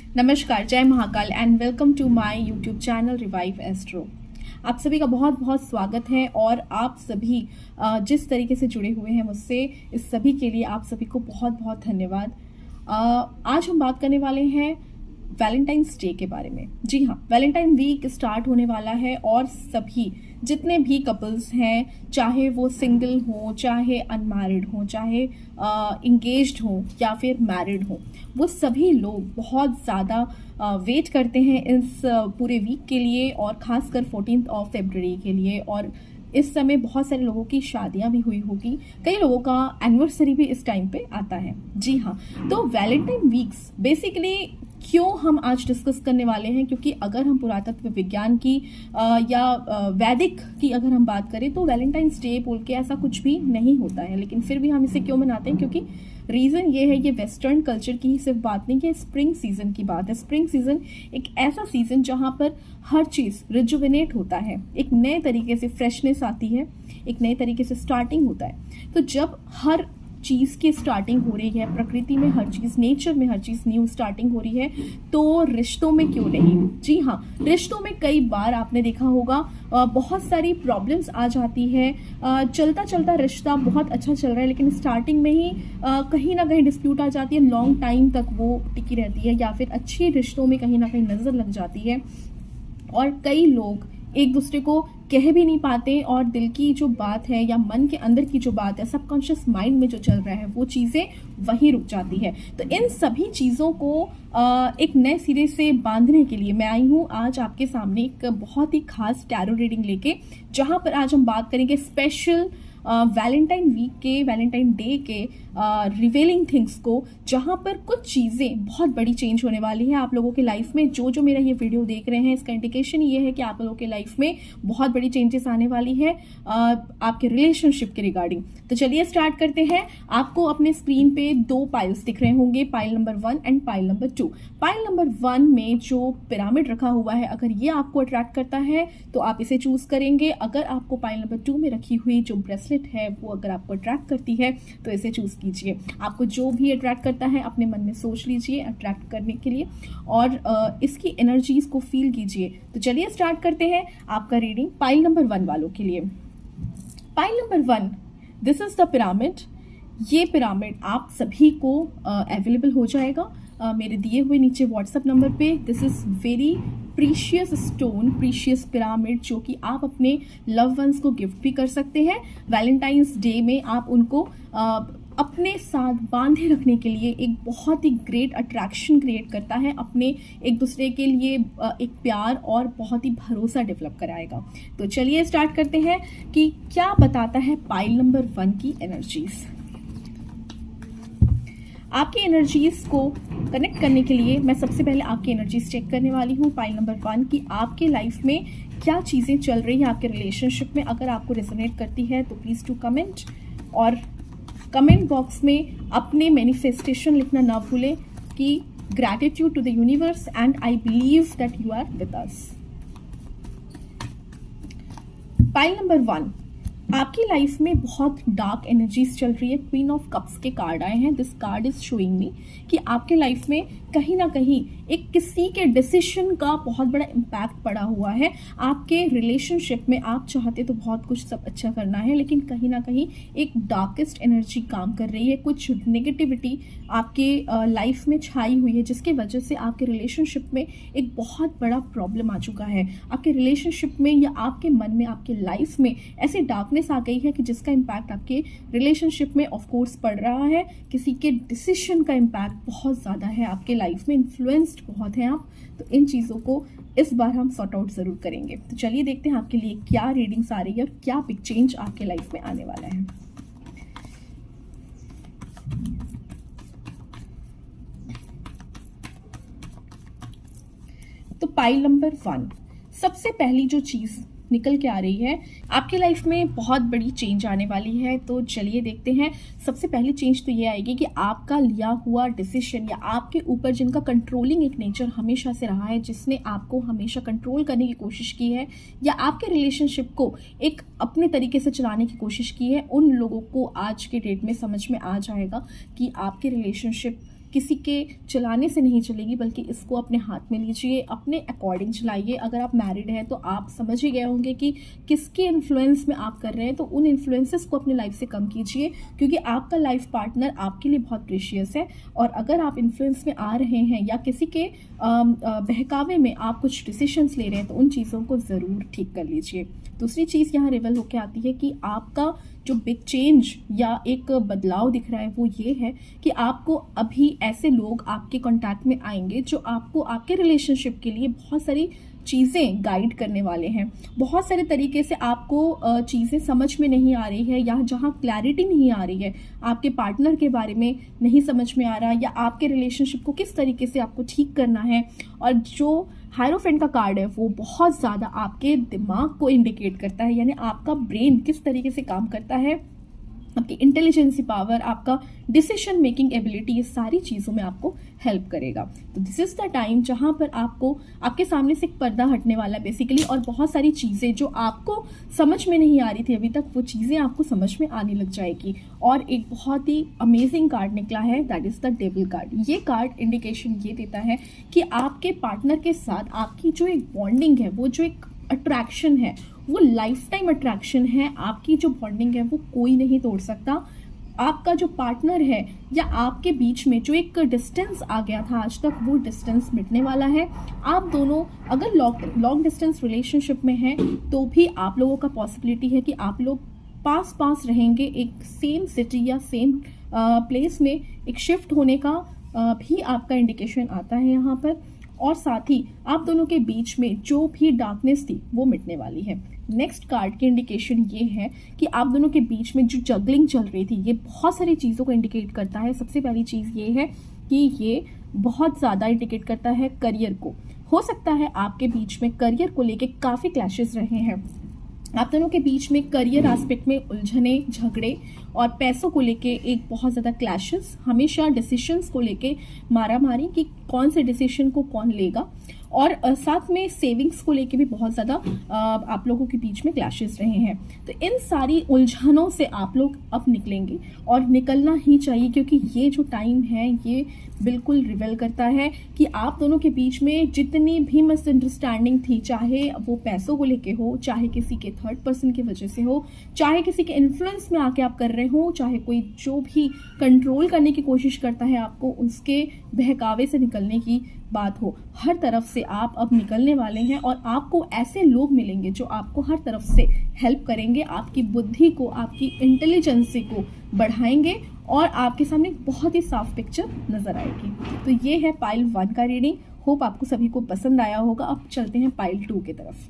नमस्कार, जय Mahakal and welcome to my YouTube channel Revive Astro. आप सभी का बहुत बहुत स्वागत है और आप सभी जिस तरीके से जुड़े हुए हैं मुझसे, इस सभी के लिए आप सभी को बहुत बहुत धन्यवाद। आज हम बात करने वाले हैं वैलेंटाइंस डे के बारे में। जी हाँ, वैलेंटाइन वीक स्टार्ट होने वाला है और सभी जितने भी कपल्स हैं, चाहे वो सिंगल हो, चाहे अनमैरिड हो, चाहे इंगेज्ड हो या फिर मैरिड हो, वो सभी लोग बहुत ज़्यादा वेट करते हैं इस पूरे वीक के लिए और ख़ासकर 14 फरवरी के लिए। और इस समय बहुत सारे लोगों की शादियां भी हुई होगी, कई लोगों का एनिवर्सरी भी इस टाइम पे आता है। जी हाँ, तो वैलेंटाइन वीक्स बेसिकली क्यों हम आज डिस्कस करने वाले हैं, क्योंकि अगर हम पुरातत्व विज्ञान की या वैदिक की अगर हम बात करें तो वैलेंटाइंस डे बोल के ऐसा कुछ भी नहीं होता है, लेकिन फिर भी हम इसे क्यों मनाते हैं, क्योंकि रीज़न ये है, ये वेस्टर्न कल्चर की ही सिर्फ बात नहीं, कि स्प्रिंग सीजन की बात है। स्प्रिंग सीजन एक ऐसा सीजन जहाँ पर हर चीज़ रिजुविनेट होता है, एक नए तरीके से फ्रेशनेस आती है, एक नए तरीके से स्टार्टिंग होता है। तो जब हर चीज़ की स्टार्टिंग हो रही है, प्रकृति में हर चीज़, नेचर में हर चीज़ न्यू स्टार्टिंग हो रही है, तो रिश्तों में क्यों नहीं। जी हाँ, रिश्तों में कई बार आपने देखा होगा बहुत सारी प्रॉब्लम्स आ जाती है। चलता चलता रिश्ता बहुत अच्छा चल रहा है, लेकिन स्टार्टिंग में ही कहीं ना कहीं डिस्प्यूट आ जाती है, लॉन्ग टाइम तक वो टिकी रहती है, या फिर अच्छे रिश्तों में कहीं ना कहीं नज़र लग जाती है और कई लोग एक दूसरे को कह भी नहीं पाते और दिल की जो बात है या मन के अंदर की जो बात है, सबकॉन्शियस माइंड में जो चल रहा है, वो चीज़ें वहीं रुक जाती है। तो इन सभी चीज़ों को एक नए सिरे से बांधने के लिए मैं आई हूँ आज आपके सामने एक बहुत ही खास टैरो रीडिंग लेके, जहाँ पर आज हम बात करेंगे स्पेशल वैलेंटाइन वीक के, वैलेंटाइन डे के रिवेलिंग थिंग्स को, जहाँ पर कुछ चीज़ें बहुत बड़ी चेंज होने वाली हैं आप लोगों के लाइफ में। जो मेरा ये वीडियो देख रहे हैं, इसका इंडिकेशन ये है कि आप लोगों के लाइफ में बहुत बड़ी चेंजेस आने वाली है आपके रिलेशनशिप के रिगार्डिंग। तो चलिए स्टार्ट करते हैं। आपको अपने स्क्रीन पे दो पाइल्स दिख रहे होंगे, pile number 1 and pile number 2। Pile number 1 में जो पिरामिड रखा हुआ है, अगर ये आपको अट्रैक्ट करता है तो आप इसे चूज करेंगे। अगर आपको पाइल नंबर 2 में रखी हुई जो ब्रेसलेट है वो अगर आपको अट्रैक्ट करती है तो इसे चूज कीजिए। आपको जो भी अट्रैक्ट करता है अपने मन में सोच लीजिए अट्रैक्ट करने के लिए और इसकी एनर्जीज को फील कीजिए। तो चलिए स्टार्ट करते हैं आपका रीडिंग पाइल नंबर 1 वालों के लिए। Pile number 1, this is the pyramid. ये पिरामिड आप सभी को अवेलेबल हो जाएगा मेरे दिए हुए नीचे व्हाट्सएप नंबर पे। This is very precious stone, precious pyramid, जो कि आप अपने लव वंस को गिफ्ट भी कर सकते हैं। वैलेंटाइंस डे में आप उनको अपने साथ बांधे रखने के लिए एक बहुत ही ग्रेट अट्रैक्शन क्रिएट करता है, अपने एक दूसरे के लिए एक प्यार और बहुत ही भरोसा डेवलप कराएगा। तो चलिए स्टार्ट करते हैं कि क्या बताता है पाइल नंबर 1 की एनर्जीज। आपकी एनर्जीज को कनेक्ट करने के लिए मैं सबसे पहले आपकी एनर्जीज चेक करने वाली हूँ पाइल नंबर 1 की आपके लाइफ में क्या चीज़ें चल रही है आपके रिलेशनशिप में। अगर आपको रेजोनेट करती है तो प्लीज़ टू कमेंट, और कमेंट बॉक्स में अपने मैनिफेस्टेशन लिखना ना भूलें कि gratitude to the universe and I believe that you are with us. Pile number 1, आपकी लाइफ में बहुत डार्क एनर्जीज चल रही है। क्वीन ऑफ कप्स के कार्ड आए हैं। This card is showing me कि आपके लाइफ में कहीं ना कहीं एक किसी के डिसीजन का बहुत बड़ा इम्पैक्ट पड़ा हुआ है आपके रिलेशनशिप में। आप चाहते तो बहुत कुछ सब अच्छा करना है, लेकिन कहीं ना कहीं एक डार्केस्ट एनर्जी काम कर रही है, कुछ नेगेटिविटी आपके लाइफ में छाई हुई है, जिसकी वजह से आपके रिलेशनशिप में एक बहुत बड़ा प्रॉब्लम आ चुका है। आपके रिलेशनशिप में या आपके मन में, आपके लाइफ में ऐसी डार्कनेस आ गई है कि जिसका इम्पैक्ट आपके रिलेशनशिप में ऑफ कोर्स पड़ रहा है। किसी के डिसीजन का इम्पैक्ट बहुत ज़्यादा है आपके लाइफ में, इन्फ्लुएंस्ड बहुत हैं आप। तो इन चीज़ों को इस बार हम सॉर्ट आउट ज़रूर करेंगे। तो चलिए देखते हैं आपके लिए क्या रीडिंग्स आ रही है और क्या बिग चेंज आपके लाइफ में आने वाला है। तो पाइल नंबर 1, सबसे पहली जो चीज़ निकल के आ रही है, आपकी लाइफ में बहुत बड़ी चेंज आने वाली है। तो चलिए देखते हैं। सबसे पहली चेंज तो ये आएगी कि आपका लिया हुआ डिसीजन या आपके ऊपर जिनका कंट्रोलिंग एक नेचर हमेशा से रहा है, जिसने आपको हमेशा कंट्रोल करने की कोशिश की है या आपके रिलेशनशिप को एक अपने तरीके से चलाने की कोशिश की है, उन लोगों को आज के डेट में समझ में आ जाएगा कि आपके रिलेशनशिप किसी के चलाने से नहीं चलेगी, बल्कि इसको अपने हाथ में लीजिए, अपने अकॉर्डिंग चलाइए। अगर आप मैरिड हैं तो आप समझ ही गए होंगे कि किसके इन्फ्लुएंस में आप कर रहे हैं, तो उन इन्फ्लुएंसेस को अपनी लाइफ से कम कीजिए, क्योंकि आपका लाइफ पार्टनर आपके लिए बहुत प्रीशियस है। और अगर आप इन्फ्लुएंस में आ रहे हैं या किसी के बहकावे में आप कुछ डिसीजंस ले रहे हैं, तो उन चीज़ों को ज़रूर ठीक कर लीजिए। दूसरी चीज़ यहाँ रिवल होकर आती है कि आपका जो बिग चेंज या एक बदलाव दिख रहा है वो ये है कि आपको अभी ऐसे लोग आपके कांटेक्ट में आएंगे जो आपको आपके रिलेशनशिप के लिए बहुत सारी चीज़ें गाइड करने वाले हैं। बहुत सारे तरीके से आपको चीज़ें समझ में नहीं आ रही है, या जहाँ क्लैरिटी नहीं आ रही है, आपके पार्टनर के बारे में नहीं समझ में आ रहा, या आपके रिलेशनशिप को किस तरीके से आपको ठीक करना है। और जो हायरोफेंट का कार्ड है वो बहुत ज़्यादा आपके दिमाग को इंडिकेट करता है, यानी आपका ब्रेन किस तरीके से काम करता है, आपकी इंटेलिजेंसी पावर, आपका डिसीजन मेकिंग एबिलिटी, ये सारी चीज़ों में आपको हेल्प करेगा। तो दिस इज़ द टाइम जहाँ पर आपको आपके सामने से एक पर्दा हटने वाला है बेसिकली, और बहुत सारी चीज़ें जो आपको समझ में नहीं आ रही थी अभी तक, वो चीज़ें आपको समझ में आने लग जाएगी। और एक बहुत ही अमेजिंग कार्ड निकला है, that is the devil card. ये कार्ड इंडिकेशन ये देता है कि आपके पार्टनर के साथ आपकी जो एक बॉन्डिंग है, वो जो एक अट्रैक्शन है, वो लाइफ टाइम अट्रैक्शन है। आपकी जो बॉन्डिंग है वो कोई नहीं तोड़ सकता। आपका जो पार्टनर है या आपके बीच में जो एक डिस्टेंस आ गया था आज तक, वो डिस्टेंस मिटने वाला है। आप दोनों अगर लॉन्ग डिस्टेंस रिलेशनशिप में हैं तो भी आप लोगों का पॉसिबिलिटी है कि आप लोग पास पास रहेंगे, एक सेम सिटी या सेम प्लेस में एक शिफ्ट होने का भी आपका इंडिकेशन आता है यहाँ पर। और साथ ही आप दोनों के बीच में जो भी डार्कनेस थी वो मिटने वाली है। नेक्स्ट कार्ड की इंडिकेशन ये है कि आप दोनों के बीच में जो जगलिंग चल रही थी, ये बहुत सारी चीज़ों को इंडिकेट करता है। सबसे पहली चीज़ ये है कि ये बहुत ज़्यादा इंडिकेट करता है करियर को। हो सकता है आपके बीच में करियर को लेके काफ़ी क्लैशेस रहे हैं, आप दोनों के बीच में करियर एस्पेक्ट में उलझने, झगड़े और पैसों को लेके एक बहुत ज़्यादा क्लैशेस, हमेशा डिसीशंस को लेके मारामारी कि कौन से डिसीजन को कौन लेगा, और साथ में सेविंग्स को लेके भी बहुत ज़्यादा आप लोगों के बीच में क्लैशेस रहे हैं। तो इन सारी उलझनों से आप लोग अब निकलेंगे, और निकलना ही चाहिए, क्योंकि ये जो टाइम है ये बिल्कुल रिवेल करता है कि आप दोनों के बीच में जितनी भी मिसअंडरस्टैंडिंग थी, चाहे वो पैसों को लेके हो, चाहे किसी के थर्ड पर्सन की वजह से हो, चाहे किसी के इन्फ्लुएंस में आके आप कर रहे हो, चाहे कोई जो भी कंट्रोल करने की कोशिश करता है आपको, उसके बहकावे से निकलने की बात हो, हर तरफ से आप अब निकलने वाले हैं। और आपको ऐसे लोग मिलेंगे जो आपको हर तरफ से हेल्प करेंगे, आपकी बुद्धि को, आपकी इंटेलिजेंसी को बढ़ाएंगे, और आपके सामने बहुत ही साफ पिक्चर नजर आएगी। तो ये है पाइल 1 का रीडिंग। होप आपको सभी को पसंद आया होगा। अब चलते हैं पाइल 2 की तरफ।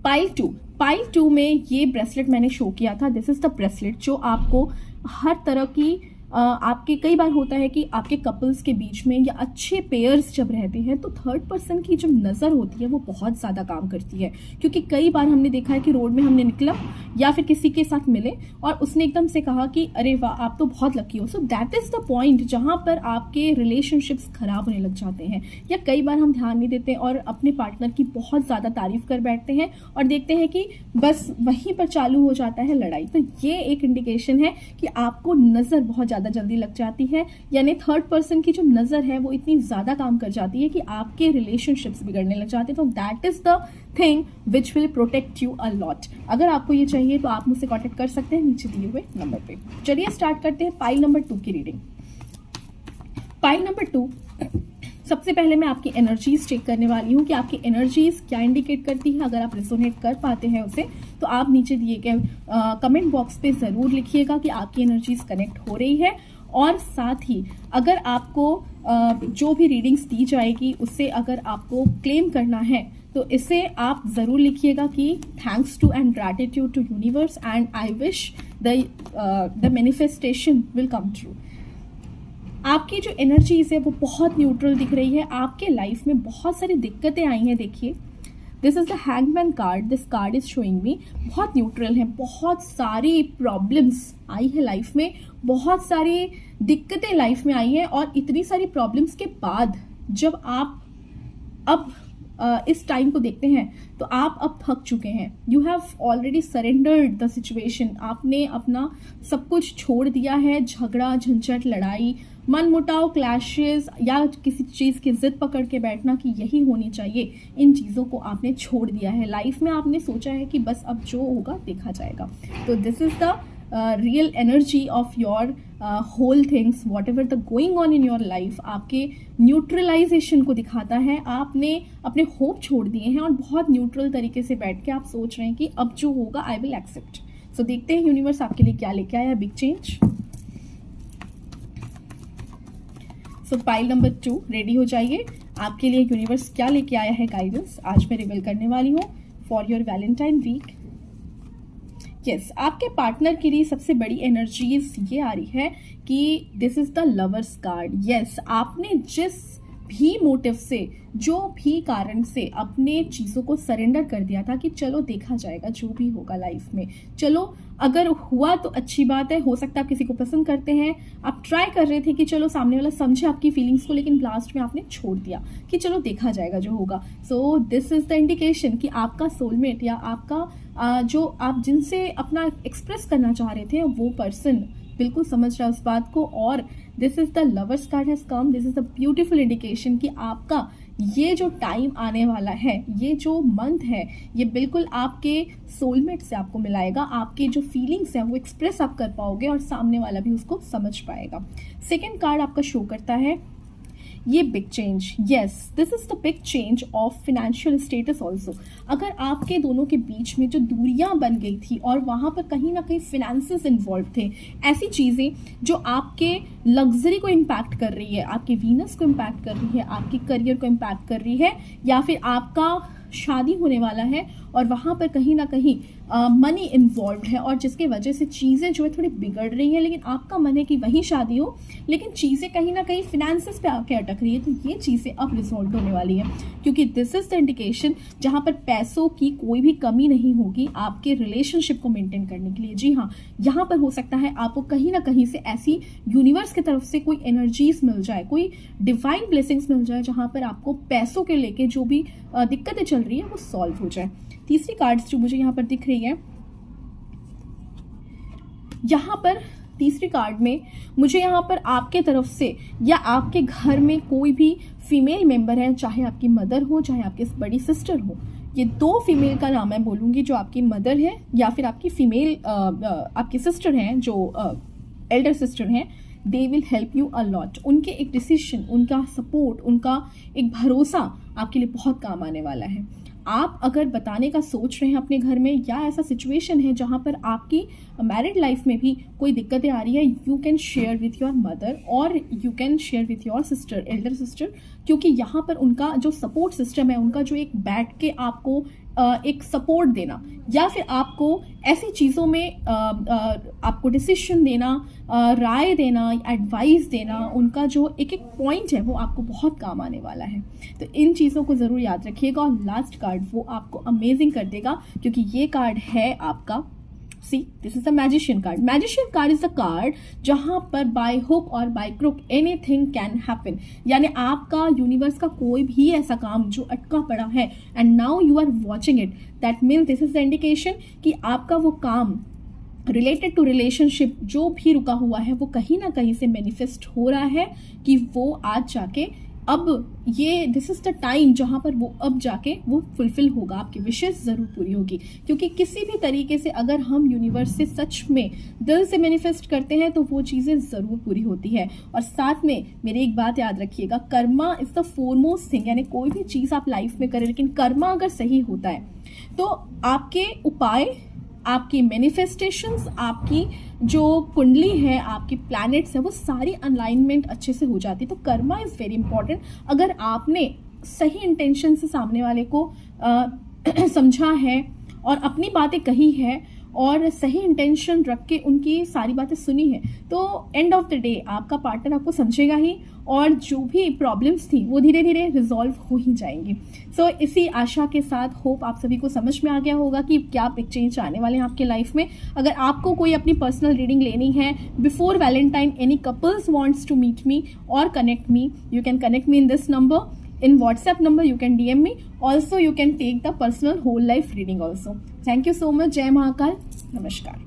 पाइल 2 में ये ब्रेसलेट मैंने शो किया था। दिस इज द ब्रेसलेट जो आपको हर तरह की आपके कई बार होता है कि आपके कपल्स के बीच में या अच्छे पेयर्स जब रहते हैं तो थर्ड पर्सन की जो नज़र होती है वो बहुत ज़्यादा काम करती है। क्योंकि कई बार हमने देखा है कि रोड में हमने निकला या फिर किसी के साथ मिले और उसने एकदम से कहा कि अरे वाह आप तो बहुत लकी हो। So that is the point जहाँ पर आपके रिलेशनशिप्स खराब होने लग जाते हैं। या कई बार हम ध्यान नहीं देते और अपने पार्टनर की बहुत ज़्यादा तारीफ कर बैठते हैं और देखते हैं कि बस वहीं पर चालू हो जाता है लड़ाई। तो ये एक इंडिकेशन है कि आपको नज़र बहुत ज़्यादा जल्दी लग जाती है, यानी थर्ड पर्सन की जो नज़र है वो इतनी ज़्यादा काम कर जाती है कि आपके रिलेशनशिप्स बिगड़ने लग जाते हैं। तो that is the thing which will protect you a lot. अगर आपको ये चाहिए तो आप मुझसे कॉन्टेक्ट कर सकते हैं नीचे दिए हुए नंबर पे। चलिए स्टार्ट करते हैं पाइल नंबर 2 की रीडिंग। पाइल नंबर 2, सबसे पहले मैं आपकी एनर्जीज चेक करने वाली हूँ कि आपकी एनर्जीज क्या इंडिकेट करती है। अगर आप रिजोनेट कर पाते हैं उसे तो आप नीचे दिए गए कमेंट बॉक्स पे ज़रूर लिखिएगा कि आपकी एनर्जीज कनेक्ट हो रही है। और साथ ही अगर आपको जो भी रीडिंग्स दी जाएगी उससे अगर आपको क्लेम करना है तो इसे आप ज़रूर लिखिएगा कि thanks to and gratitude to universe and I wish the manifestation will come true. आपकी जो एनर्जीज है वो बहुत न्यूट्रल दिख रही है। आपके लाइफ में बहुत सारी दिक्कतें आई हैं। देखिए this is the hangman card, this card is showing me बहुत न्यूट्रल है। बहुत सारी प्रॉब्लम्स आई है लाइफ में, बहुत सारी दिक्कतें लाइफ में आई हैं और इतनी सारी प्रॉब्लम्स के बाद जब आप अब इस टाइम को देखते हैं तो आप अब थक चुके हैं। You have already surrendered the situation. आपने अपना सब कुछ छोड़ दिया है, झगड़ा झंझट लड़ाई मनमुटाव, क्लैशेस या किसी चीज़ की जिद पकड़ के बैठना कि यही होनी चाहिए, इन चीज़ों को आपने छोड़ दिया है। लाइफ में आपने सोचा है कि बस अब जो होगा देखा जाएगा। तो this is the real energy of your whole things, what ever the going on in your life आपके न्यूट्रलाइजेशन को दिखाता है। आपने अपने होप छोड़ दिए हैं और बहुत न्यूट्रल तरीके से बैठ के आप सोच रहे हैं कि अब जो होगा आई विल एक्सेप्ट। सो देखते हैं यूनिवर्स आपके लिए क्या लेके आया, बिग चेंज। सो पाइल नंबर 2 रेडी हो जाइए, आपके लिए यूनिवर्स क्या लेके आया है गाइडेंस आज मैं रिवील करने वाली हूँ for your Valentine week. Yes, आपके पार्टनर के लिए सबसे बड़ी एनर्जीज ये आ रही है कि this is the lovers card. Yes, आपने जिस भी मोटिव से, जो भी कारण से अपने चीज़ों को सरेंडर कर दिया था कि चलो देखा जाएगा जो भी होगा लाइफ में, चलो अगर हुआ तो अच्छी बात है, हो सकता है आप किसी को पसंद करते हैं, आप ट्राई कर रहे थे कि चलो सामने वाला समझे आपकी फीलिंग्स को, लेकिन लास्ट में आपने छोड़ दिया कि चलो देखा जाएगा जो होगा। So this is the indication कि आपका सोलमेट या आपका जो आप जिनसे अपना एक्सप्रेस करना चाह रहे थे वो पर्सन बिल्कुल समझ रहा है उस बात को। और this is the lovers card has come. This is the beautiful indication कि आपका ये जो टाइम आने वाला है, ये जो मंथ है, ये बिल्कुल आपके सोलमेट से आपको मिलाएगा। आपके जो फीलिंग्स हैं वो एक्सप्रेस आप कर पाओगे और सामने वाला भी उसको समझ पाएगा। सेकेंड कार्ड आपका शो करता है ये big change. Yes, this is the big change of financial status also. अगर आपके दोनों के बीच में जो दूरियां बन गई थी और वहां पर कहीं ना कहीं फिनेंसेस इन्वॉल्व थे, ऐसी चीज़ें जो आपके लग्जरी को इम्पैक्ट कर रही है, आपके वीनस को इम्पैक्ट कर रही है, आपके करियर को इम्पैक्ट कर रही है, या फिर आपका शादी होने वाला है और वहाँ पर कहीं ना कहीं मनी इन्वॉल्व है और जिसकी वजह से चीज़ें जो है थोड़ी बिगड़ रही हैं, लेकिन आपका मन है कि वही शादी हो, लेकिन चीज़ें कहीं ना कहीं फिनेंसेस पे आके अटक रही है। तो ये चीज़ें अब रिजॉल्व होने वाली है क्योंकि दिस इज द इंडिकेशन जहाँ पर पैसों की कोई भी कमी नहीं होगी आपके रिलेशनशिप को मेंटेन करने के लिए। जी हाँ, यहाँ पर हो सकता है आपको कहीं ना कहीं से ऐसी यूनिवर्स की तरफ से कोई एनर्जीज मिल जाए, कोई डिवाइन ब्लेसिंग्स मिल जाए जहाँ पर आपको पैसों के लेके जो भी दिक्कतें चल रही है वो सॉल्व हो जाए। तीसरी कार्ड्स जो मुझे यहाँ पर दिख रही है, यहाँ पर तीसरी कार्ड में मुझे यहाँ पर आपके तरफ से या आपके घर में कोई भी फीमेल मेंबर है, चाहे आपकी मदर हो चाहे आपकी बड़ी सिस्टर हो, ये दो फीमेल का नाम मैं बोलूँगी, जो आपकी मदर है या फिर आपकी फीमेल आपकी सिस्टर हैं, जो एल्डर सिस्टर हैं, they will help you a lot. उनके एक डिसीजन, उनका सपोर्ट, उनका एक भरोसा आपके लिए बहुत काम आने वाला है। आप अगर बताने का सोच रहे हैं अपने घर में, या ऐसा सिचुएशन है जहाँ पर आपकी मैरिड लाइफ में भी कोई दिक्कतें आ रही है, you can share with your mother और you can share with your sister, elder sister, क्योंकि यहाँ पर उनका जो सपोर्ट सिस्टम है, उनका जो एक बैठ के आपको एक सपोर्ट देना या फिर आपको ऐसी चीज़ों में आपको डिसीजन देना, राय देना, एडवाइस देना, उनका जो एक एक पॉइंट है वो आपको बहुत काम आने वाला है। तो इन चीज़ों को ज़रूर याद रखिएगा। और लास्ट कार्ड वो आपको अमेजिंग कर देगा क्योंकि ये कार्ड है आपका, see this is the magician card. Magician card is the card जहां पर बाय हुक और by crook anything can happen, यानी आपका यूनिवर्स का कोई भी ऐसा काम जो अटका पड़ा है and now you are watching it, that means this is the indication कि आपका वो काम रिलेटेड टू रिलेशनशिप जो भी रुका हुआ है वो कहीं ना कहीं से मैनिफेस्ट हो रहा है कि वो आज जाके अब ये दिस इज द टाइम जहाँ पर वो अब जाके वो फुलफिल होगा, आपकी विशेष ज़रूर पूरी होगी। क्योंकि किसी भी तरीके से अगर हम यूनिवर्स से सच में दिल से मैनिफेस्ट करते हैं तो वो चीज़ें ज़रूर पूरी होती है। और साथ में मेरी एक बात याद रखिएगा, Karma is the foremost thing, यानी कोई भी चीज़ आप लाइफ में करें लेकिन कर्मा अगर सही होता है तो आपके उपाय, आपकी मैनिफेस्टेशंस, आपकी जो कुंडली है, आपकी प्लैनेट्स है, वो सारी अलाइनमेंट अच्छे से हो जाती है। तो कर्मा इज़ वेरी इंपॉर्टेंट। अगर आपने सही इंटेंशन से सामने वाले को समझा है और अपनी बातें कही है और सही इंटेंशन रख के उनकी सारी बातें सुनी है, तो एंड ऑफ द डे आपका पार्टनर आपको समझेगा ही और जो भी प्रॉब्लम्स थी वो धीरे धीरे रिजॉल्व हो ही जाएंगी। सो इसी आशा के साथ होप आप सभी को समझ में आ गया होगा कि क्या बिग चेंज आने वाले हैं आपके लाइफ में। अगर आपको कोई अपनी पर्सनल रीडिंग लेनी है before Valentine, any couples wants to meet me और connect me, you can connect me in this number. In WhatsApp number you can DM me. Also you can take the personal whole life reading also. Thank you so much. जय महाकाल, नमस्कार.